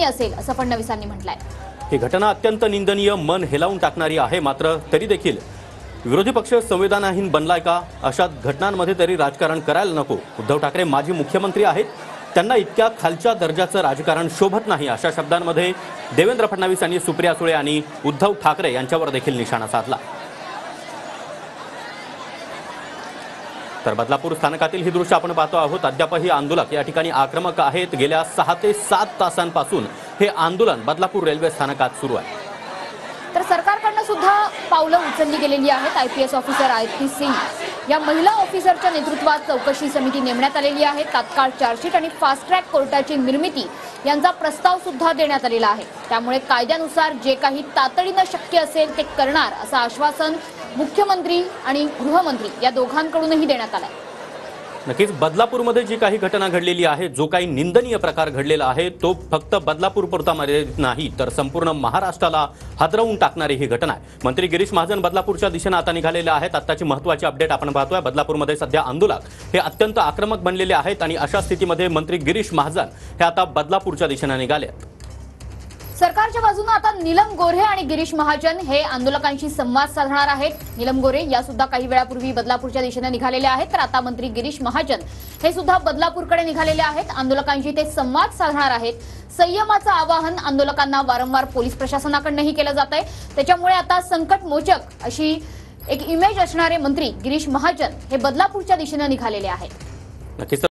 निंदनीय असेल असं फडणवीसांनी म्हटलंय। ही घटना अत्यंत निंदनीय, मन हेलावून टाकणारी आहे। मात्र तरी देखील विरोधी पक्ष संवेदनाहीन बनलाय का? अशा घटनांमध्ये तरी राजकारण करायला नको। उद्धव ठाकरे माजी मुख्यमंत्री आहेत, त्यांना इतक्या खालच्या दर्जाचं राजकारण शोभत नाही, अशा शब्दांमध्ये देवेंद्र फडणवीस यांनी सुप्रिया सुळे आणि उद्धव ठाकरे यांच्यावर देखील निशाणा साधला। तर बदलापूर स्थानकातील ही दृश्य आपण पाहतो आहोत। अद्यापही आंदोलक या ठिकाणी आक्रमक आहेत। गेल्या 6 ते 7 तासांपासून हे आंदोलन बदलापूर रेल्वे स्थानकात सुरू आहे। तर सरकारकडनं सुद्धा पावलं उचलली गेलेली आहेत। IPS ऑफिसर आरती सिंग या महिला ऑफिसरच्या नेतृत्वात चौकशी समिती नेमण्यात आलेली आहे। तात्काळ चार्जशीट आणि फास्ट ट्रॅक कोर्टाची निर्मिती यांचा प्रस्ताव सुद्धा देण्यात आलेला आहे। त्यामुळे कायद्यानुसार जे काही तातडीनं शक्य असेल ते करणार असं आश्वासन मुख्यमंत्री आणि गृहमंत्री या दोघांकडूनही देण्यात आलंय। नक्कीच बदलापूरमध्ये जी काही घटना घडलेली आहे, जो काही निंदनीय प्रकार घडलेला आहे, तो फक्त बदलापूर पुरता मर्यादित नाही, तर संपूर्ण महाराष्ट्राला हादरवून टाकणारी ही घटना आहे। मंत्री गिरीश महाजन बदलापूरच्या दिशेने आता निघालेले आहेत। आताची महत्त्वाची अपडेट आपण पाहतोय। बदलापूरमध्ये सध्या आंदोलक हे अत्यंत आक्रमक बनलेले आहेत आणि अशा स्थितीमध्ये मंत्री गिरीश महाजन हे आता बदलापूरच्या दिशेने निघाले आहेत। सरकारच्या बाजूने आता नीलम गोऱ्हे आणि गिरीश महाजन हे आंदोलकांशी संवाद साधणार आहेत। नीलम गोऱ्हे या सुद्धा काही वेळापूर्वी बदलापूरच्या दिशेने निघालेले आहेत, तर आता मंत्री गिरीश महाजन हे सुद्धा बदलापूरकडे निघालेले आहेत। आंदोलकांशी ते संवाद साधणार आहेत। संयमाचं आवाहन आंदोलकांना वारंवार पोलीस प्रशासनाकडूनही केलं जातंय। त्याच्यामुळे आता संकटमोचक अशी एक इमेज असणारे मंत्री गिरीश महाजन हे बदलापूरच्या दिशेने निघालेले आहेत। नक्कीच।